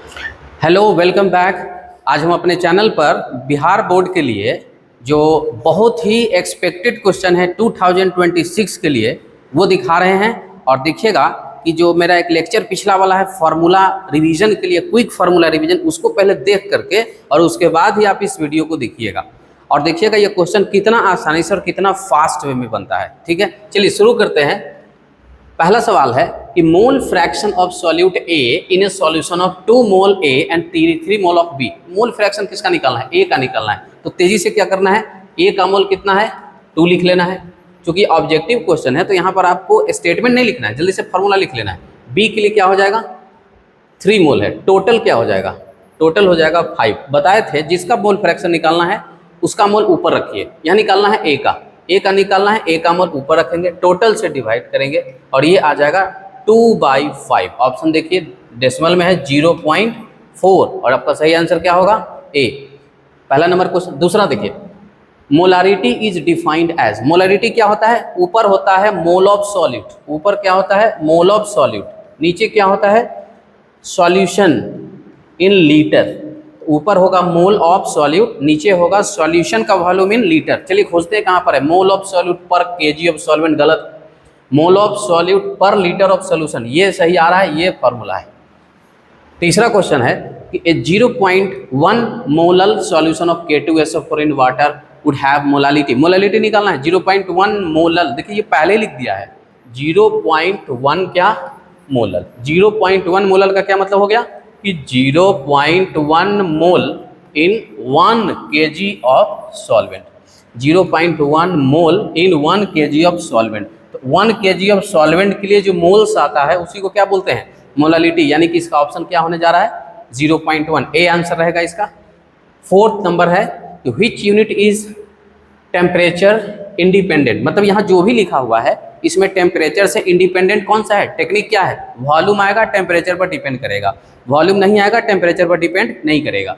Hello, welcome back. आज हम अपने चैनल पर बिहार बोर्ड के लिए जो बहुत ही एक्सपेक्टेड क्वेश्चन है 2026 के लिए वो दिखा रहे हैं। और देखिएगा कि जो मेरा एक लेक्चर पिछला वाला है फार्मूला रिवीजन के लिए, क्विक फार्मूला रिवीजन, उसको पहले देख करके और उसके बाद ही आप इस वीडियो को देखिएगा और देखिएगा ये क्वेश्चन कितना आसानी से और कितना फास्ट वे में बनता है। ठीक है, चलिए शुरू करते हैं। पहला सवाल है कि mole fraction of solute A in a solution of 2 mole A and 3 mole of B. Mole fraction किसका निकालना है? ए का निकालना है। तो तेजी से क्या करना है, ए का मोल कितना है 2 लिख लेना है। क्योंकि ऑब्जेक्टिव क्वेश्चन है तो यहाँ पर आपको स्टेटमेंट नहीं लिखना है, जल्दी से फॉर्मूला लिख लेना है। बी के लिए क्या हो जाएगा 3 मोल है, टोटल क्या हो जाएगा, टोटल हो जाएगा 5। बताए थे जिसका मोल फ्रैक्शन निकालना है उसका मोल ऊपर रखिए, यहाँ निकालना है ए का निकालना है, ए का मोल ऊपर रखेंगे, टोटल से डिवाइड करेंगे और ये आ जाएगा 2/5। ऑप्शन देखिए डेसिमल में है 0.4 और आपका सही आंसर क्या होगा ए। पहला नंबर क्वेश्चन। दूसरा देखिए, molarity is defined as. Molarity क्या होता है? ऊपर होता है मोल ऑफ सॉल्यूट, ऊपर क्या होता है मोल ऑफ सॉल्यूट, नीचे क्या होता है सॉल्यूशन इन लीटर। ऊपर होगा मोल ऑफ सॉल्यूट, नीचे होगा सॉल्यूशन का वॉल्यूम इन लीटर। चलिए खोजते हैं कहाँ पर है। मोल ऑफ सॉल्यूट पर केजी ऑफ सॉल्वेंट गलत, मोल ऑफ सॉल्यूट पर लीटर ऑफ सॉल्यूशन ये सही आ रहा है, ये फॉर्मूला है। तीसरा क्वेश्चन है कि ए 0.1 molal solution of K2SO4 in water would have molality. Molality निकालना है 0.1 मोलल। देखिए ये पहले लिख दिया है 0.1 क्या मोलल। 0.1 मोलल का क्या मतलब हो गया कि 0.1 मोल इन 1 kg of solvent. 0.1 mole in 1 kg of solvent. तो 1 kg ऑफ सॉल्वेंट के लिए जो मोल्स आता है उसी को क्या बोलते हैं मोलालिटी, यानी कि इसका ऑप्शन क्या होने जा रहा है 0.1, ए आंसर रहेगा इसका। फोर्थ नंबर है कि which unit is temperature independent. मतलब यहाँ जो भी लिखा हुआ है इसमें टेम्परेचर से इंडिपेंडेंट कौन सा है? टेक्निक क्या है? वॉल्यूम आएगा टेम्परेचर पर डिपेंड करेगा, वॉल्यूम नहीं आएगा टेम्परेचर पर डिपेंड नहीं करेगा।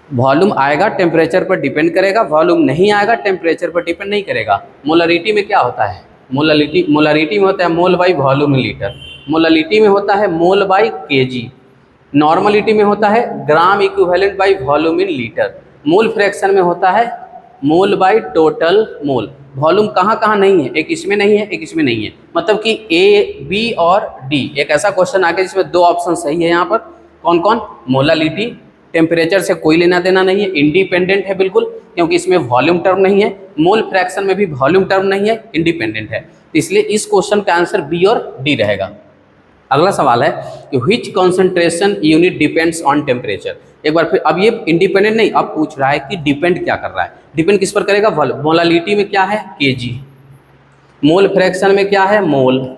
वॉल्यूम आएगा टेम्परेचर पर डिपेंड करेगा, वॉल्यूम नहीं आएगा टेम्परेचर पर डिपेंड नहीं करेगा। मोलारिटी में क्या होता है? मोलारिटी में होता है मोल बाई वॉल्यूम लीटर, मोलालिटी में होता है मोल बाई केजी, नॉर्मलिटी में होता है gram equivalent by volume in litre, mole fraction में होता है मोल बाई टोटल मोल। वॉल्यूम कहाँ कहाँ नहीं है, एक इसमें नहीं है, एक इसमें नहीं है। मतलब कि ए बी और डी एक ऐसा क्वेश्चन आ गया जिसमें 2 ऑप्शन सही है। यहाँ पर कौन कौन? मोलालिटी टेम्परेचर से कोई लेना देना नहीं है, इंडिपेंडेंट है बिल्कुल क्योंकि इसमें वॉल्यूम टर्म नहीं है, मोल फ्रैक्शन में भी वॉल्यूम टर्म नहीं है, इंडिपेंडेंट है। तो इसलिए इस क्वेश्चन का आंसर बी और डी रहेगा। अगला सवाल है कि which concentration unit depends on temperature. एक बार फिर अब ये इंडिपेंडेंट नहीं, अब पूछ रहा है कि डिपेंड क्या कर रहा है। डिपेंड किस पर करेगा? मोलालिटी में क्या है केजी, मोल फ्रैक्शन में क्या है मोल,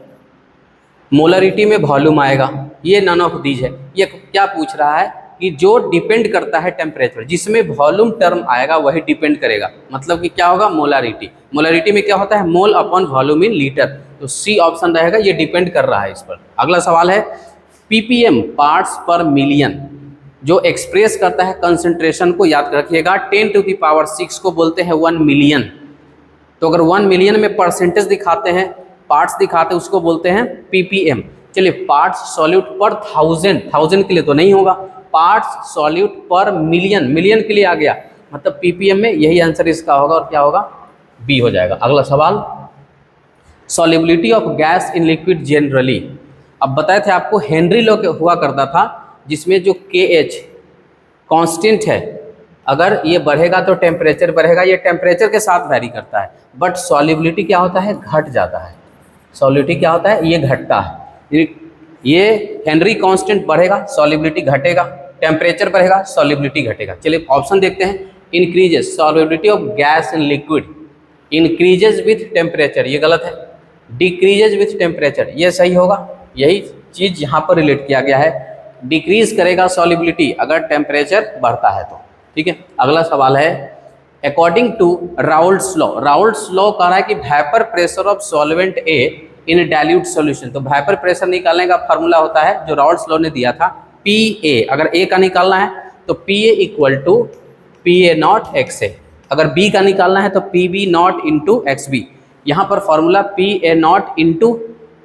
मोलारिटी में वॉल्यूम आएगा, ये नन ऑफ दीज है। ये क्या पूछ रहा है कि जो डिपेंड करता है टेम्परेचर, जिसमें वॉल्यूम टर्म आएगा वही डिपेंड करेगा। मतलब कि क्या होगा मोलारिटी। मोलारिटी में क्या होता है mole upon volume in litre. तो सी ऑप्शन रहेगा, ये डिपेंड कर रहा है इस पर। अगला सवाल है पीपीएम पार्ट्स पर मिलियन जो एक्सप्रेस करता है कंसंट्रेशन को, याद रखिएगा 10⁶ को बोलते हैं 1 मिलियन। तो अगर 1 मिलियन में परसेंटेज दिखाते हैं, पार्ट्स दिखाते हैं, उसको बोलते हैं पीपीएम। चलिए पार्ट्स सॉल्यूट पर 1000 के लिए तो नहीं होगा, पार्ट्स सॉल्यूट पर मिलियन, मिलियन के लिए आ गया, मतलब पीपीएम में यही आंसर इसका होगा और क्या होगा बी हो जाएगा। अगला सवाल solubility of gas in liquid generally. अब बताए थे आपको हेनरी लॉ हुआ करता था जिसमें जो KH कांस्टेंट है, अगर ये बढ़ेगा तो टेम्परेचर बढ़ेगा, ये टेम्परेचर के साथ वैरी करता है। बट सॉल्युबिलिटी क्या होता है घट जाता है, सॉल्युबिलिटी क्या होता है ये घटता है। ये हेनरी कांस्टेंट बढ़ेगा सॉल्युबिलिटी घटेगा, टेम्परेचर बढ़ेगा सॉल्युबिलिटी घटेगा। चलिए ऑप्शन देखते हैं। Increases solubility of gas in liquid, increases with temperature ये गलत है, डिक्रीजेज विथ टेम्परेचर ये सही होगा। यही चीज़ यहाँ पर रिलेट किया गया है, डिक्रीज करेगा सॉल्युबिलिटी अगर टेम्परेचर बढ़ता है तो। ठीक है, अगला सवाल है according to Raoult's law. Raoult's law कह रहा है कि vapour pressure of solvent A in dilute solution. तो वेपर प्रेशर निकालने का फार्मूला होता है जो राउल्ट्स लॉ ने दिया था PA। अगर A का निकालना है तो PA equal to PA0 XA, अगर B का निकालना है तो PB0 इंटू XB। यहाँ पर formula PA0 into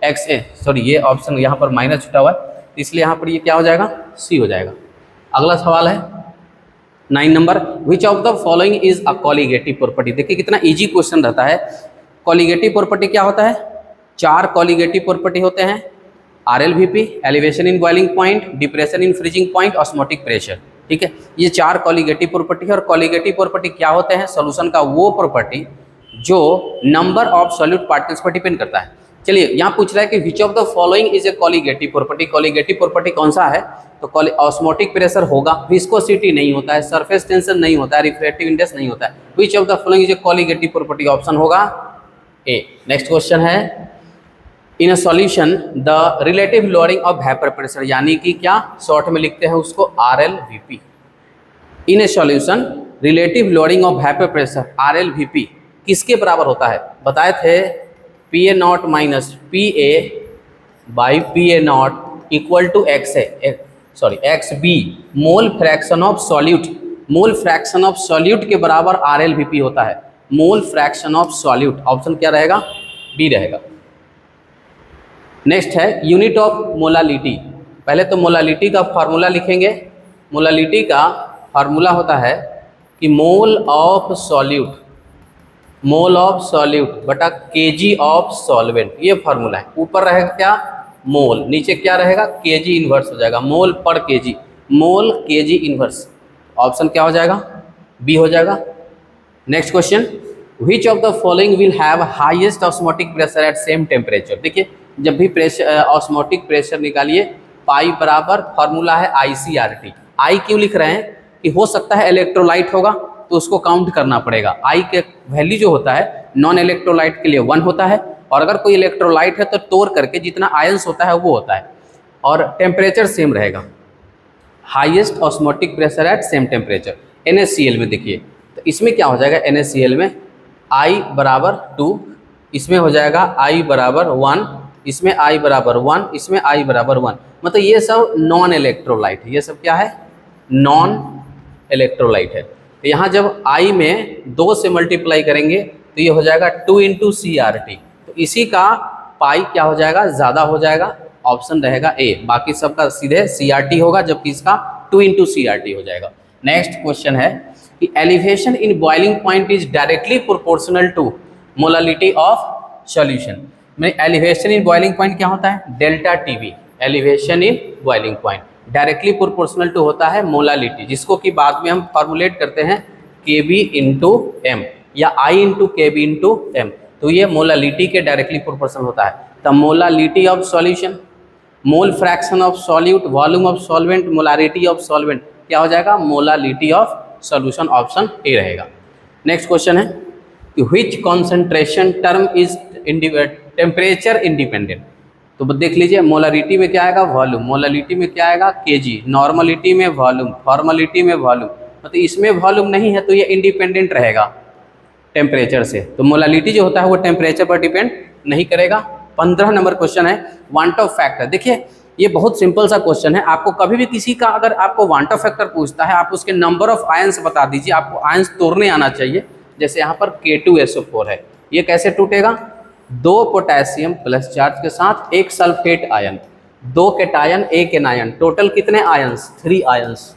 XA, sorry ये ऑप्शन यहाँ पर माइनस छुटा हुआ है, इसलिए यहाँ पर ये क्या हो जाएगा, सी हो जाएगा। अगला सवाल है 9 number, which of the following is a colligative property. देखिए कितना इजी क्वेश्चन रहता है। कॉलीगेटिव प्रॉपर्टी क्या होता है, 4 कॉलीगेटिव प्रॉपर्टी होते हैं, RLVP, elevation in boiling point, depression in freezing point, osmotic pressure. ठीक है, ये 4 कॉलीगेटिव प्रॉपर्टी है। और कॉलीगेटिव प्रॉपर्टी क्या होते हैं, सॉल्यूशन का वो प्रॉपर्टी जो नंबर ऑफ सॉल्यूट पार्टिकल्स पर डिपेंड करता है। चलिए यहाँ पूछ रहा है कि विच of the following is a colligative property. Colligative property कौन सा है, तो ऑस्मोटिक प्रेशर होगा, विस्कोसिटी नहीं होता है, सरफेस टेंशन नहीं होता है, रिफ्रैक्टिव इंडेक्स नहीं होता है। Which of the following is a colligative property, option होगा ए। नेक्स्ट क्वेश्चन है, in a solution the relative lowering of vapour pressure, यानी कि क्या शॉर्ट में लिखते हैं उसको RLVP। In a solution relative lowering of vapour pressure RLVP किसके बराबर होता है, बताए थे PA0 minus PA by PA0 equal to XB mole fraction of solute. Mole fraction of solute के बराबर RLVP होता है, मोल फ्रैक्शन ऑफ सॉल्यूट। ऑप्शन क्या रहेगा, बी रहेगा। नेक्स्ट है यूनिट ऑफ मोलालिटी। पहले तो मोलालिटी का फार्मूला लिखेंगे। मोलालिटी का फार्मूला होता है कि मोल ऑफ सॉल्यूट बटा केजी ऑफ सॉल्वेंट, ये फार्मूला है। ऊपर रहेगा क्या, मोल, नीचे क्या रहेगा, केजी इन्वर्स हो जाएगा, मोल पर केजी, मोल केजी इन्वर्स। ऑप्शन क्या हो जाएगा, बी हो जाएगा। Next question, which of the following will have highest osmotic pressure at same temperature. देखिए जब भी प्रेशर ऑस्मोटिक प्रेशर निकालिए, पाई बराबर फार्मूला है ICRT। आई क्यों लिख रहे हैं कि हो सकता है इलेक्ट्रोलाइट होगा तो उसको काउंट करना पड़ेगा। आई के वैल्यू जो होता है नॉन इलेक्ट्रोलाइट के लिए 1 होता है, और अगर कोई इलेक्ट्रोलाइट है तो तोड़ करके जितना आयंस होता है वो होता है, और टेम्परेचर सेम रहेगा। Highest osmotic pressure at same temperature NaCl में देखिए, तो इसमें क्या हो जाएगा, NaCl में I बराबर 2, इसमें हो जाएगा I बराबर 1, इसमें I बराबर 1, इसमें I बराबर 1। मतलब ये सब नॉन इलेक्ट्रोलाइट है, ये सब क्या है, नॉन इलेक्ट्रोलाइट है। तो यहाँ जब I में 2 से मल्टीप्लाई करेंगे तो ये हो जाएगा 2 × CRT। तो इसी का पाई क्या हो जाएगा, ज़्यादा हो जाएगा, ऑप्शन रहेगा ए। बाकी सबका सीधे CRT होगा, जबकि इसका 2 × CRT हो जाएगा। नेक्स्ट क्वेश्चन है कि elevation in boiling point is directly proportional to molality of solution. में एलिवेशन इन बॉइलिंग पॉइंट क्या होता है, delta TB। Elevation in boiling point directly proportional to होता है मोलालिटी, जिसको कि बाद में हम फॉर्मुलेट करते हैं KB × M या I × KB × M। तो ये मोलालिटी के डायरेक्टली प्रोपोर्शनल होता है। The molality of solution, mole fraction of solute, volume of solvent, molarity of solvent, क्या हो जाएगा, molality of solution. Option A रहेगा। नेक्स्ट क्वेश्चन है कि which concentration term is temperature independent. तो देख लीजिए, मोलारिटी में क्या आएगा, वॉल्यूम, मोलालिटी में क्या आएगा, केजी, नॉर्मलिटी में वॉल्यूम, फॉर्मलिटी में वॉल्यूम। मतलब इसमें वॉल्यूम नहीं है तो ये इंडिपेंडेंट रहेगा टेम्परेचर से। तो मोलालिटी जो होता है वो टेम्परेचर पर डिपेंड नहीं करेगा। 15 नंबर क्वेश्चन है वांट ऑफ फैक्टर। देखिए ये बहुत सिंपल सा क्वेश्चन है। आपको कभी भी किसी का अगर आपको वांट ऑफ फैक्टर पूछता है, आप उसके नंबर ऑफ आयंस बता दीजिए, आपको आयंस तोड़ने आना चाहिए। जैसे यहाँ पर K2SO4 है, ये कैसे टूटेगा, 2 पोटेशियम प्लस चार्ज के साथ 1 sulphate ion, 2 cation 1 anion, total कितने आयंस, 3 आयंस।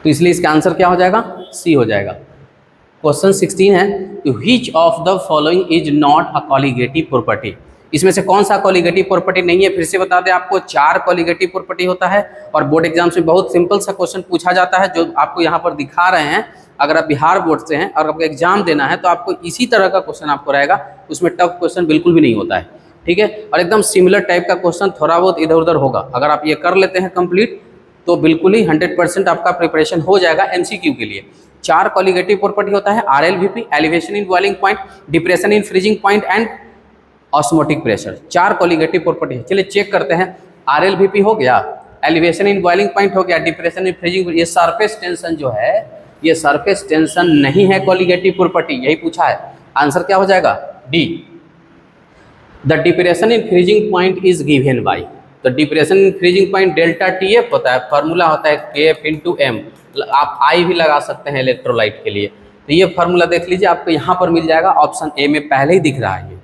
तो इसलिए इसका आंसर क्या हो जाएगा, सी हो जाएगा। क्वेश्चन 16 है which of the following is not a colligative property. इसमें से कौन सा कॉलीगेटिव प्रॉपर्टी नहीं है, फिर से बता दें आपको 4 कॉलीगेटिव प्रॉपर्टी होता है। और बोर्ड एग्जाम्स में बहुत सिंपल सा क्वेश्चन पूछा जाता है जो आपको यहाँ पर दिखा रहे हैं। अगर आप बिहार बोर्ड से हैं और आपको एग्जाम देना है तो आपको इसी तरह का क्वेश्चन आपको रहेगा, उसमें टफ क्वेश्चन बिल्कुल भी नहीं होता है। ठीक है, और एकदम सिमिलर टाइप का क्वेश्चन थोड़ा बहुत इधर उधर होगा। अगर आप ये कर लेते हैं कंप्लीट तो बिल्कुल ही 100% आपका प्रिपरेशन हो जाएगा MCQ के लिए। 4 कॉलीगेटिव प्रॉपर्टी होता है, RLVP, elevation in boiling point, depression in freezing point and osmotic pressure. 4 colligative property है। चलिए चेक करते हैं। RLVP हो गया, एलिवेशन इन बॉइलिंग पॉइंट हो गया, डिप्रेशन इन फ्रीजिंग, ये सरफेस टेंशन जो है ये सरफेस टेंशन नहीं है कॉलीगेटिव प्रॉपर्टी, यही पूछा है। आंसर क्या हो जाएगा, D. The depression in freezing point is given by, तो depression in freezing point delta TF होता है, फार्मूला होता है KF × M। आप I भी लगा सकते हैं इलेक्ट्रोलाइट के लिए। तो ये फार्मूला देख लीजिए, आपको यहाँ पर मिल जाएगा, ऑप्शन ए में पहले ही दिख रहा है।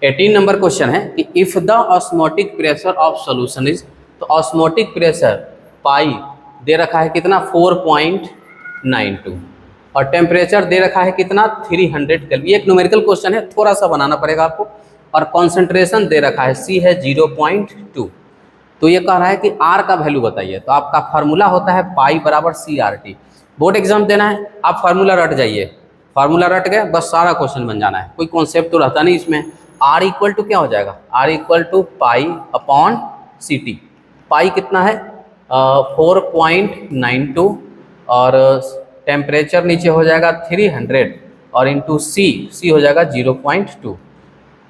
18 नंबर क्वेश्चन है कि if the osmotic pressure of solution is, तो ऑस्मोटिक प्रेशर पाई दे रखा है कितना 4.92 और टेम्परेचर दे रखा है कितना 300 केल्विन। ये एक न्यूमेरिकल क्वेश्चन है, थोड़ा सा बनाना पड़ेगा आपको। और कॉन्सेंट्रेशन दे रखा है C है 0.2। तो ये कह रहा है कि R का वैल्यू बताइए। तो आपका फार्मूला होता है पाई बराबर CRT। बोर्ड एग्जाम देना है, आप फार्मूला रट जाइए, फार्मूला रट गए बस सारा क्वेश्चन बन जाना है, कोई कॉन्सेप्ट तो रहता नहीं इसमें। R इक्वल टू क्या हो जाएगा, R equal to pi upon CT। Pi कितना है 4.92 और टेम्परेचर नीचे हो जाएगा 300 और इंटू C हो जाएगा 0.2।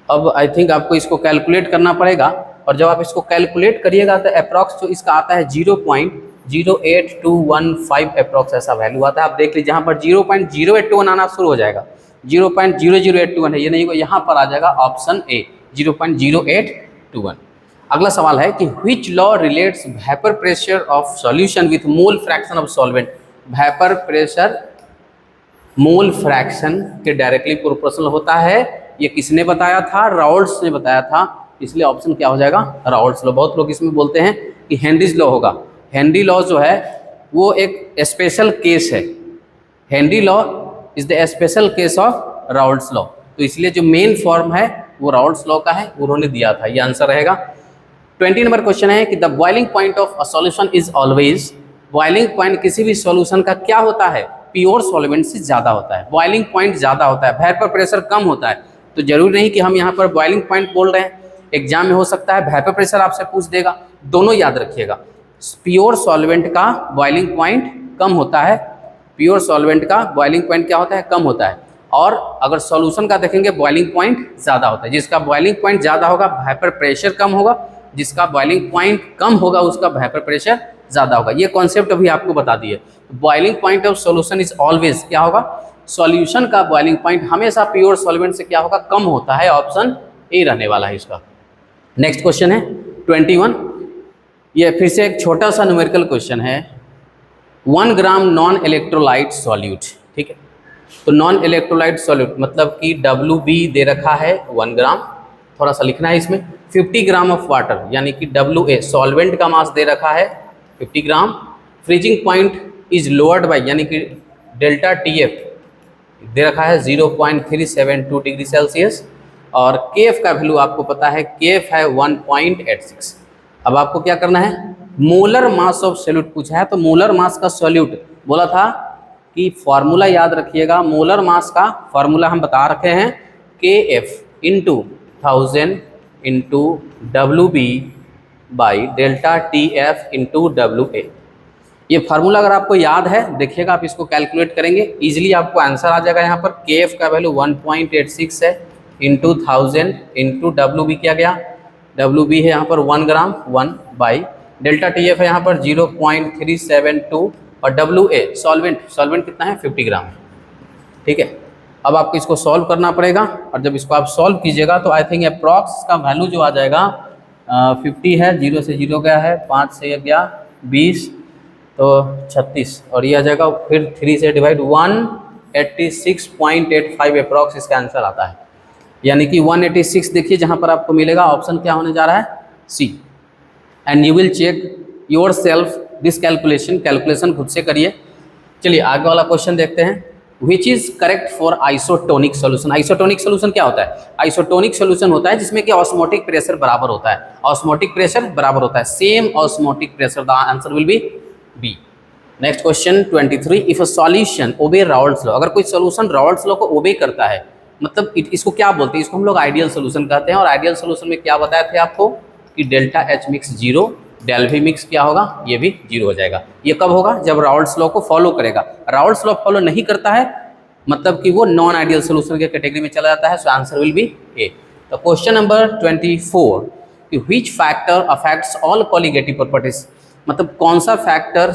अब आई थिंक आपको इसको कैलकुलेट करना पड़ेगा, और जब आप इसको कैलकुलेट करिएगा तो अप्रॉक्स जो इसका आता है 0.08215 अप्रॉक्स ऐसा वैल्यू आता है। आप देख लीजिए यहाँ पर 0.0821 आना शुरू हो जाएगा, 0.00821 है, ये नहीं, यहाँ पर आ जाएगा ऑप्शन ए 0.0821। अगला सवाल है कि which law relates vapour pressure of solution with mole fraction of solvent. Vapour pressure mole fraction के डायरेक्टली प्रोपोर्शनल होता है। ये किसने बताया था, राउल्ट्स ने बताया था, इसलिए ऑप्शन क्या हो जाएगा राउल्ट्स लॉ। बहुत लोग इसमें बोलते हैं कि हेनरीज लॉ होगा। हेनरी लॉ जो है वो एक स्पेशल केस है, Henry law is the special case of Raoult's law. तो इसलिए जो मेन फॉर्म है वो राउल्ट्स लॉ का है, उन्होंने दिया था, ये आंसर रहेगा। 20 नंबर क्वेश्चन है कि the boiling point of a solution is always, boiling point किसी भी सॉल्यूशन का क्या होता है, प्योर सॉल्वेंट से ज़्यादा होता है। बॉइलिंग पॉइंट ज़्यादा होता है, वेपर प्रेशर कम होता है। तो जरूरी नहीं कि हम यहाँ पर बॉइलिंग पॉइंट बोल रहे हैं, एग्जाम में हो सकता है वेपर प्रेशर आपसे पूछ देगा, दोनों याद रखिएगा। प्योर सॉल्वेंट का बॉइलिंग पॉइंट कम होता है, प्योर सॉल्वेंट का बॉइलिंग पॉइंट क्या होता है, कम होता है। और अगर सॉल्यूशन का देखेंगे बॉइलिंग पॉइंट ज़्यादा होता है। जिसका बॉइलिंग पॉइंट ज़्यादा होगा वेपर प्रेशर कम होगा, जिसका बॉइलिंग पॉइंट कम होगा उसका वेपर प्रेशर ज़्यादा होगा। ये कॉन्सेप्ट अभी आपको बता दिए। Boiling point of solution is always क्या होगा, सॉल्यूशन का बॉइलिंग पॉइंट हमेशा प्योर सॉल्वेंट से क्या होगा, कम होता है। ऑप्शन ए रहने वाला है इसका। नेक्स्ट क्वेश्चन है 21। ये फिर से एक छोटा सा न्यूमेरिकल क्वेश्चन है। 1 ग्राम नॉन इलेक्ट्रोलाइट सॉल्यूट, ठीक है। तो नॉन इलेक्ट्रोलाइट सॉल्यूट मतलब कि WB दे रखा है 1 ग्राम, थोड़ा सा लिखना है इसमें। 50 ग्राम ऑफ वाटर यानी कि WA सॉल्वेंट का मास दे रखा है 50 gram. Freezing point is lowered by यानी कि डेल्टा TF दे रखा है 0.372 डिग्री सेल्सियस। और KF का वैल्यू आपको पता है, KF है 1.86। अब आपको क्या करना है, मोलर मास ऑफ सॉल्यूट पूछा है, तो मोलर मास का सॉल्यूट बोला था कि फॉर्मूला याद रखिएगा। मोलर मास का फॉर्मूला हम बता रखे हैं KF into 1000 into WB by delta TF into WA। ये फार्मूला अगर आपको याद है देखिएगा, आप इसको कैलकुलेट करेंगे इजीली आपको आंसर आ जाएगा। यहाँ पर KF का वैल्यू 1.86 है इंटू 1000 इंटू WB किया गया, WB है यहाँ पर 1 ग्राम 1 बाई डेल्टा TF है यहाँ पर 0.372 और WA सॉल्वेंट कितना है 50 ग्राम है, ठीक है। अब आपको इसको सॉल्व करना पड़ेगा, और जब इसको आप सॉल्व कीजिएगा तो आई थिंक अप्रॉक्स का वैल्यू जो आ जाएगा 50 है, 0 से 0 गया है, 5 से गया 20 तो 36 और ये आ जाएगा फिर 3 से डिवाइड 186.85 अप्रॉक्स इसका आंसर आता है। यानी कि 186 देखिए जहाँ पर आपको मिलेगा, ऑप्शन क्या होने जा रहा है C। And you will check yourself this calculation खुद से करिए। चलिए आगे वाला क्वेश्चन देखते हैं। Which is correct for isotonic solution. Isotonic solution क्या होता है, आइसोटोनिक सोल्यूशन होता है जिसमें कि ऑस्मोटिक प्रेशर बराबर होता है, ऑस्मोटिक प्रेशर बराबर होता है, same osmotic pressure. The answer will be B. Next question 23। If a solution obey Raoult's law, अगर कोई सोल्यूशन राउल्ट्स लॉ को ओबे करता है मतलब इसको क्या बोलते हैं, इसको हम लोग आइडियल सोल्यूशन कहते हैं। और आइडियल सोल्यूशन में क्या बताए थे आपको कि delta H mix 0, del V mix क्या होगा, ये भी 0 हो जाएगा। ये कब होगा, जब राउल्ट्स लॉ को फॉलो करेगा। राउल्ट्स लॉ फॉलो नहीं करता है मतलब कि वो नॉन आइडियल सोल्यूशन के कैटेगरी में चला जाता है। सो आंसर विल बी ए। तो क्वेश्चन नंबर 24 कि which factor affects all colligative properties, मतलब कौन सा फैक्टर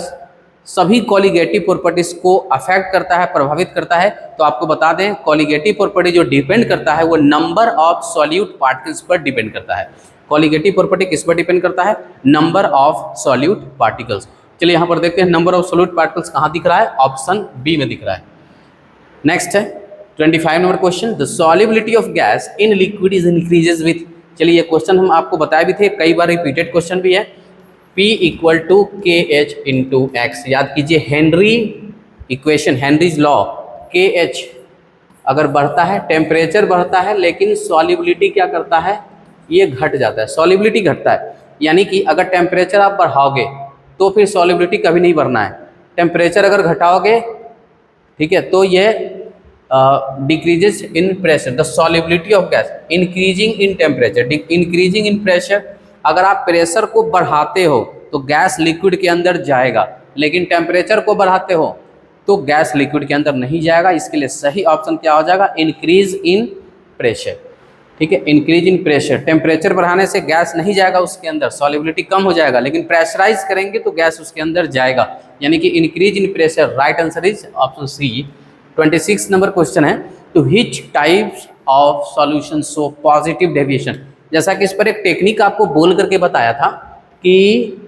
सभी कॉलिगेटिव प्रॉपर्टीज को अफेक्ट करता है, प्रभावित करता है। तो आपको बता दें कॉलिगेटिव प्रॉपर्टी जो डिपेंड करता है वो नंबर ऑफ सॉल्यूट पार्टिकल्स पर डिपेंड करता है। कॉलिगेटिव प्रॉपर्टी किस पर डिपेंड करता है, नंबर ऑफ सॉल्यूट पार्टिकल्स। चलिए यहाँ पर देखते हैं नंबर ऑफ सॉल्यूट पार्टिकल्स कहाँ दिख रहा है, ऑप्शन बी में दिख रहा है। नेक्स्ट है 25 number question, the solubility of gas in liquid is increases with. चलिए ये क्वेश्चन हम आपको बताए भी थे, कई बार रिपीटेड क्वेश्चन भी है। P इक्वल टू के एच इंटू एक्स। याद कीजिए हेनरी इक्वेशन, हेनरीज लॉ, के एच अगर बढ़ता है टेम्परेचर बढ़ता है, लेकिन सॉल्युबिलिटी क्या करता है, ये घट जाता है, सॉल्युबिलिटी घटता है। यानी कि अगर टेम्परेचर आप बढ़ाओगे तो फिर सॉल्युबिलिटी कभी नहीं बढ़ना है। टेम्परेचर अगर घटाओगे, ठीक है, तो ये decreases in pressure, the solubility of gas increasing in temperature, increasing in pressure. अगर आप प्रेशर को बढ़ाते हो तो गैस लिक्विड के अंदर जाएगा, लेकिन टेम्परेचर को बढ़ाते हो तो गैस लिक्विड के अंदर नहीं जाएगा। इसके लिए सही ऑप्शन क्या हो जाएगा, इंक्रीज इन प्रेशर। ठीक है, इंक्रीज इन प्रेशर, टेम्परेचर बढ़ाने से गैस नहीं जाएगा उसके अंदर, सॉल्युबिलिटी कम हो जाएगा, लेकिन प्रेशराइज करेंगे तो गैस उसके अंदर जाएगा, यानी कि increase in pressure. Right answer is option C. 26 number question है, to which types of solution show positive deviation. जैसा कि इस पर एक टेक्निक आपको बोल करके बताया था कि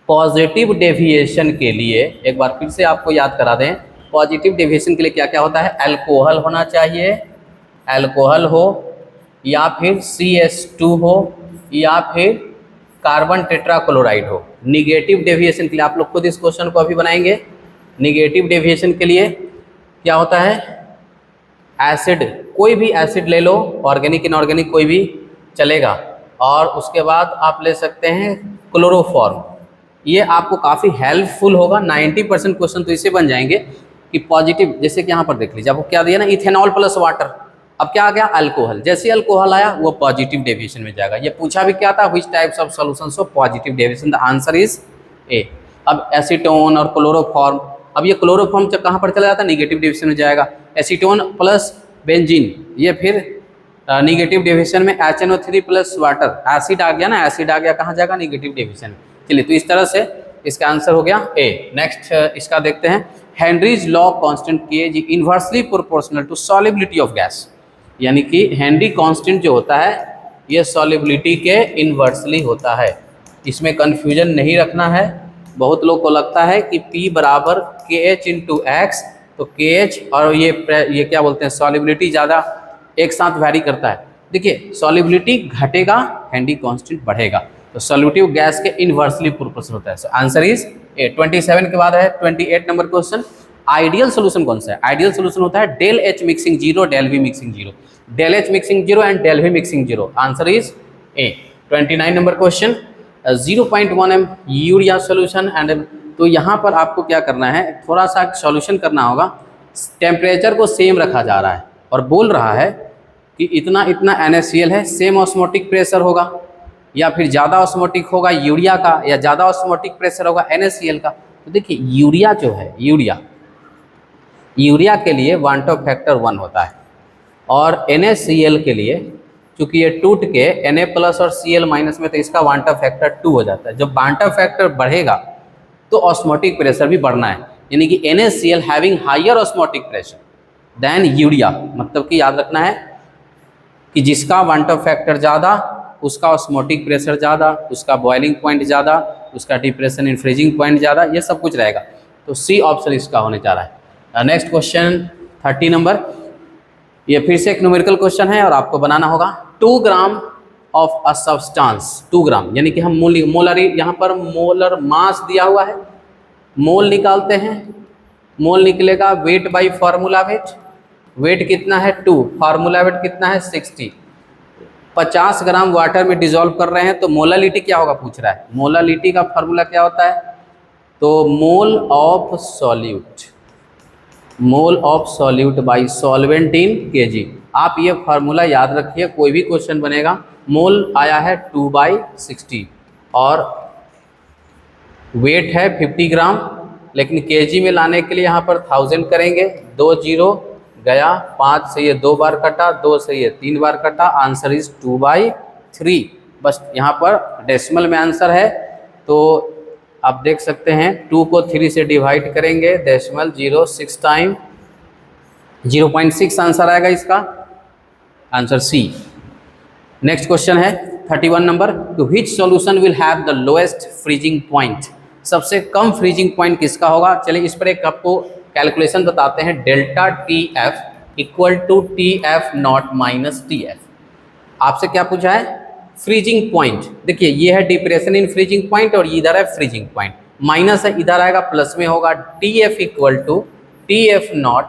पॉजिटिव डेविएशन के लिए, एक बार फिर से आपको याद करा दें, पॉजिटिव डेविएशन के लिए क्या क्या होता है, अल्कोहल होना चाहिए, अल्कोहल हो, या फिर CH2 हो, या फिर कार्बन टेट्राक्लोराइड हो। निगेटिव डेविएशन के लिए आप लोग खुद इस क्वेश्चन को अभी बनाएंगे। निगेटिव डेविएशन के लिए क्या होता है, एसिड, कोई भी एसिड ले लो, ऑर्गेनिक इनऑर्गेनिक कोई भी चलेगा, और उसके बाद आप ले सकते हैं क्लोरोफॉर्म। ये आपको काफ़ी हेल्पफुल होगा। 90% क्वेश्चन तो इससे बन जाएंगे कि पॉजिटिव, जैसे कि यहाँ पर देख लीजिए, आपको क्या दिया ना, इथेनॉल प्लस वाटर। अब क्या आ गया, अल्कोहल। जैसे अल्कोहल आया वो पॉजिटिव डेविएशन में जाएगा। ये पूछा भी क्या था, which types of solutions of positive deviation, the answer is ए। अब एसीटोन और क्लोरोफॉर्म, अब ये क्लोरोफॉर्म कहाँ पर चला जाता है, निगेटिव डेविएशन में जाएगा। एसीटोन प्लस बेंजीन, ये फिर निगेटिव डेविएशन में। HNO3 प्लस वाटर, एसिड आ गया ना, एसिड आ गया, कहाँ जाएगा, निगेटिव डेविएशन। चलिए, तो इस तरह से इसका आंसर हो गया ए। नेक्स्ट इसका देखते हैं, Henry's law constant K is inversely proportional to solubility of gas. यानी कि हेनरी कांस्टेंट जो होता है ये सॉल्युबिलिटी के इनवर्सली होता है। इसमें कन्फ्यूजन नहीं रखना है। बहुत लोग को लगता है कि P बराबर KH इंटू एक्स, तो KH और ये क्या बोलते हैं, सॉल्युबिलिटी ज़्यादा एक साथ वैरी करता है। देखिए, सॉल्युबिलिटी घटेगा, हेनरी कांस्टेंट बढ़ेगा, तो सॉल्यूटिव गैस के इनवर्सली प्रोपोर्शनल होता है। सो आंसर इज ए। 27 के बाद है 28 नंबर क्वेश्चन, आइडियल सोल्यूशन कौन सा है। आइडियल सोल्यूशन होता है del H mixing zero, del V mixing zero, del H mixing zero and del V mixing zero. Answer is A. 29 number question, 0.1 m urea solution and, तो यहाँ पर आपको क्या करना है, थोड़ा सा सॉल्यूशन करना होगा। टेम्परेचर को सेम रखा जा रहा है और बोल रहा है कि इतना इतना NaCl है, सेम ऑस्मोटिक प्रेशर होगा, या फिर ज़्यादा ऑस्मोटिक होगा यूरिया का, या ज़्यादा ऑस्मोटिक प्रेशर होगा NaCl का। तो देखिए, यूरिया जो है, यूरिया के लिए वांटो फैक्टर 1 होता है, और NaCl के लिए चूँकि ये टूट के Na प्लस और Cl माइनस में, तो इसका वांटो फैक्टर 2 हो जाता है। जब वांटो फैक्टर बढ़ेगा तो ऑस्मोटिक प्रेशर भी बढ़ना है, यानी कि NaCl having higher osmotic pressure than urea. मतलब कि याद रखना है कि जिसका वांटो फैक्टर ज़्यादा, उसका ऑस्मोटिक प्रेशर ज़्यादा, उसका बॉइलिंग पॉइंट ज़्यादा, उसका डिप्रेशन इन फ्रीजिंग पॉइंट ज़्यादा, ये सब कुछ रहेगा। तो सी ऑप्शन इसका होने जा रहा है। नेक्स्ट क्वेश्चन 30 नंबर, ये फिर से एक न्यूमेरिकल क्वेश्चन है और आपको बनाना होगा 2 ग्राम ऑफ अ सब्सटेंस। 2 ग्राम यानी कि हम मोलर, यहाँ पर मोलर मास दिया हुआ है, मोल निकालते हैं, मोल निकलेगा weight by formula weight. Weight कितना है 2, फार्मूला वेट कितना है 60। 50 ग्राम वाटर में डिजोल्व कर रहे हैं, तो मोलालिटी क्या होगा पूछ रहा है। मोलालिटी का फार्मूला क्या होता है, तो mole of solute, mole of solute by solvent in kg। आप ये फार्मूला याद रखिए, कोई भी क्वेश्चन बनेगा। मोल आया है 2/60 और वेट है 50 ग्राम, लेकिन kg में लाने के लिए यहाँ पर 1000 करेंगे। 2 0 गया, 5 से ये 2 बार कटा, 2 से ये 3 बार कटा, आंसर इज 2/3। बस यहाँ पर डेसिमल में आंसर है, तो आप देख सकते हैं 2 को 3 से डिवाइड करेंगे, डेसिमल 0 6 टाइम 0.6 आंसर आएगा इसका, आंसर सी। नेक्स्ट क्वेश्चन है 31 number, to which solution will have the lowest freezing point. सबसे कम फ्रीजिंग पॉइंट किसका होगा। चलिए इस पर एक आपको कैलकुलेशन बताते हैं। Delta TF equal to TF not minus TF। आपसे क्या पूछा है? Freezing point. देखिए ये है डिप्रेशन इन फ्रीजिंग पॉइंट और इधर है फ्रीजिंग पॉइंट। माइनस है, इधर आएगा प्लस में होगा TF equal to TF not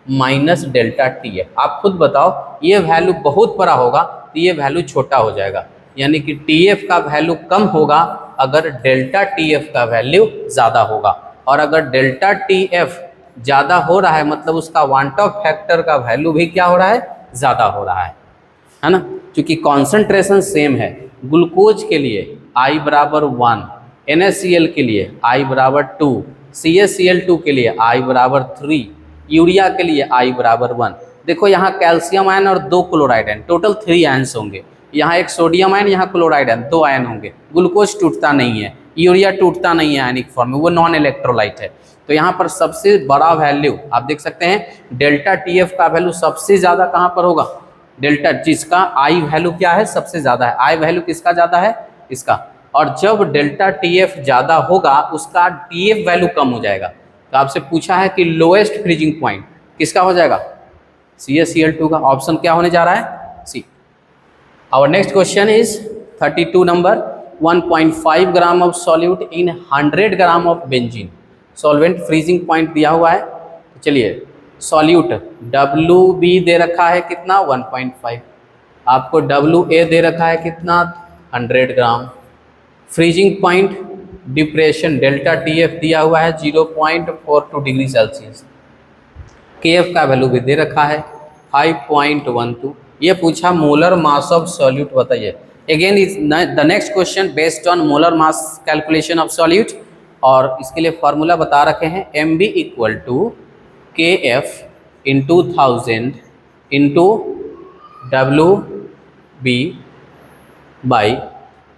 minus delta TF। आप खुद बताओ, ये वैल्यू बहुत बड़ा होगा तो ये वैल्यू छोटा हो जाएगा, यानी कि TF का वैल्यू कम होगा अगर डेल्टा TF का वैल्यू ज़्यादा होगा। और अगर डेल्टा TF ज़्यादा हो रहा है मतलब उसका वांट ऑफ फैक्टर का वैल्यू भी क्या हो रहा है? ज़्यादा हो रहा है ना। क्योंकि कॉन्सेंट्रेशन सेम है। ग्लूकोज के लिए I बराबर 1, NaCl के लिए I बराबर 2, CaCl2 के लिए I बराबर 3, यूरिया के लिए I बराबर 1। देखो यहाँ कैल्शियम आयन और 2 क्लोराइड आयन, टोटल 3 आयन्स होंगे। यहाँ एक सोडियम आयन, यहाँ क्लोराइड आयन, 2 आयन होंगे। ग्लूकोज टूटता नहीं है, यूरिया टूटता नहीं है आयनिक फॉर्म में, वो नॉन इलेक्ट्रोलाइट है। तो यहाँ पर सबसे बड़ा वैल्यू आप देख सकते हैं, डेल्टा TF का वैल्यू सबसे ज़्यादा कहाँ पर होगा? डेल्टा, जिसका I वैल्यू क्या है? सबसे ज़्यादा है। I वैल्यू किसका ज़्यादा है? इसका। और जब डेल्टा TF ज़्यादा होगा उसका TF वैल्यू कम हो जाएगा। तो आपसे पूछा है कि लोएस्ट फ्रीजिंग पॉइंट किसका हो जाएगा? CaCl2 का। ऑप्शन क्या होने जा रहा है? C. Our next question is 32 number. 1.5 gram of solute in 100 gram of benzene solvent. Freezing point दिया हुआ है। तो चलिए, सॉल्यूट WB दे रखा है कितना? 1.5। आपको WA दे रखा है कितना? 100 gram. Freezing point depression delta TF दिया हुआ है 0.42 डिग्री सेल्सियस। KF का वैल्यू भी दे रखा है 5.12। ये पूछा मोलर मास ऑफ सॉल्यूट बताइए। Again is the next question based on molar mass calculation of solute, और इसके लिए फार्मूला बता रखे हैं MB equal to KF into 1000 into WB by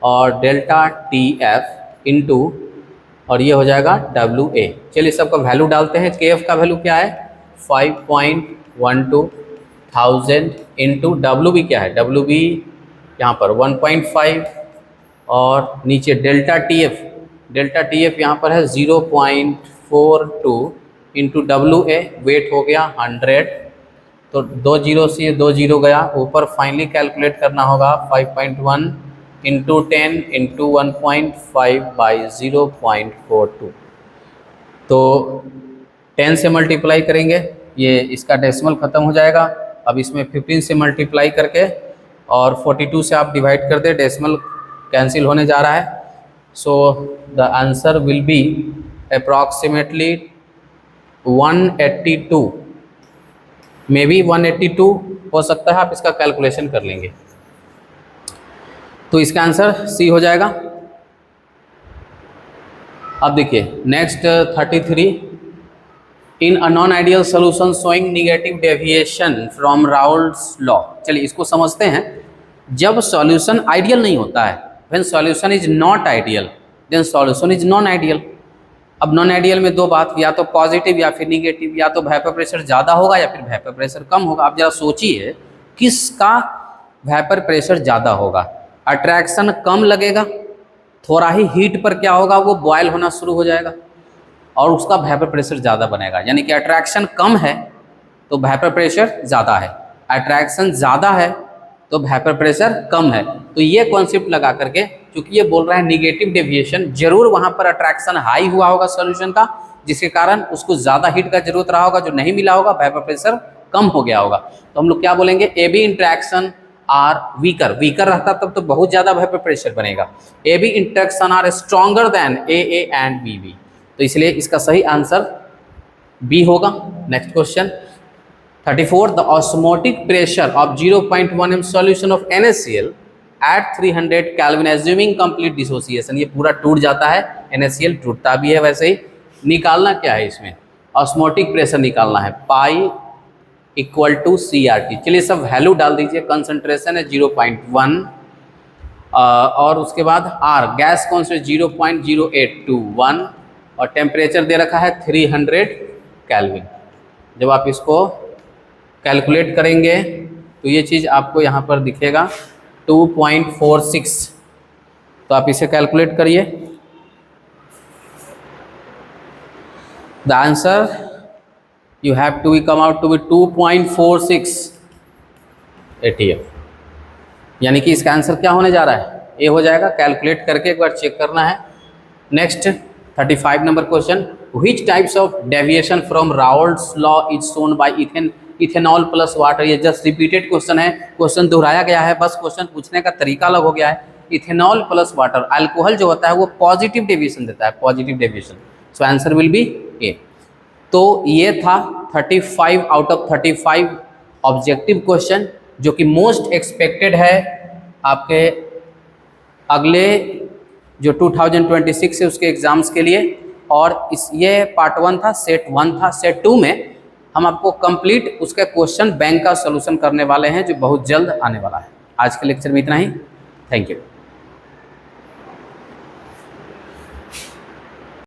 और डेल्टा TF इंटू और ये हो जाएगा WA। चलिए सबका वैल्यू डालते हैं। KF का वैल्यू क्या है? 5.12 1000 इंटू WB क्या है? WB यहाँ पर 1.5 और नीचे डेल्टा TF यहाँ पर है 0.42 इंटू WA, वेट हो गया 100। तो 2 जीरो से ये 2 जीरो गया, ऊपर फाइनली कैलकुलेट करना होगा 5.1 इंटू 10 इंटू 1.5 बाई 0.42। तो 10 से मल्टीप्लाई करेंगे, ये इसका डेसिमल ख़त्म हो जाएगा। अब इसमें 15 से मल्टीप्लाई करके और 42 से आप डिवाइड कर दे, डेसिमल कैंसिल होने जा रहा है। So the answer will B approximately 182, may be 182 हो सकता है। आप इसका कैलकुलेशन कर लेंगे तो इसका आंसर सी हो जाएगा। अब देखिए next 33, in a non ideal solution showing negative deviation from Raoult's law. चलिए इसको समझते हैं। जब सॉल्यूशन आइडियल नहीं होता है, when solution is not ideal then solution is non ideal. अब नॉन आइडियल में दो बात, या तो पॉजिटिव या फिर निगेटिव, या तो वेपर प्रेशर ज़्यादा होगा या फिर वेपर प्रेशर कम होगा। आप जरा सोचिए किसका वेपर प्रेशर ज़्यादा होगा? अट्रैक्शन कम लगेगा, थोड़ा ही हीट पर क्या होगा, वो बॉयल होना शुरू हो जाएगा और उसका वेपर प्रेशर ज़्यादा बनेगा। यानी कि अट्रैक्शन कम है तो वेपर प्रेशर ज़्यादा है, अट्रैक्शन ज़्यादा है तो वेपर प्रेशर कम है। तो ये कॉन्सेप्ट लगा करके, क्योंकि ये बोल रहा है निगेटिव डेविएशन, जरूर वहाँ पर अट्रैक्शन हाई हुआ होगा सॉल्यूशन का, जिसके कारण उसको ज़्यादा हीट का जरूरत रहा होगा, जो नहीं मिला होगा, वेपर प्रेशर कम हो गया होगा। तो हम लोग क्या बोलेंगे? AB इंट्रैक्शन आर वीकर रहता तब तो बहुत ज़्यादा वेपर प्रेशर बनेगा। AB interaction are stronger than AA and BB। तो इसलिए इसका सही आंसर बी होगा। Next question 34, the osmotic pressure of 0.1 m solution of NaCl at 300 kelvin assuming complete dissociation. ये पूरा टूट जाता है, NaCl टूटता भी है। वैसे ही निकालना क्या है इसमें? ऑस्मोटिक प्रेशर निकालना है, पाई इक्वल टू CRT। चलिए सब वैल्यू डाल दीजिए। कंसंट्रेशन है 0.1 और उसके बाद R गैस कॉन्सेंट्रेशन 0.0821 और टेम्परेचर दे रखा है 300 केल्विन। जब आप इसको कैलकुलेट करेंगे तो ये चीज़ आपको यहाँ पर दिखेगा 2.46। तो आप इसे कैलकुलेट करिए। The answer you have to be come out to be 2.46 ATM, यानी कि इसका आंसर क्या होने जा रहा है, ए हो जाएगा। कैलकुलेट करके एक बार चेक करना है। Next 35 number question, which types of deviation from Raoult's law is shown by ethanol plus water. ये जस्ट रिपीटेड क्वेश्चन है, क्वेश्चन दोहराया गया है, बस क्वेश्चन पूछने का तरीका अलग हो गया है। इथेनॉल प्लस वाटर, अल्कोहल जो होता है वो पॉजिटिव डेविएशन देता है, positive deviation, so answer will be A. तो ये था 35 आउट ऑफ 35 ऑब्जेक्टिव क्वेश्चन जो कि मोस्ट एक्सपेक्टेड है आपके अगले जो 2026 है उसके एग्ज़ाम्स के लिए। और ये पार्ट 1 था, सेट 1 था। सेट 2 में हम आपको कंप्लीट उसके क्वेश्चन बैंक का सोल्यूशन करने वाले हैं जो बहुत जल्द आने वाला है। आज के लेक्चर में इतना ही, थैंक यू।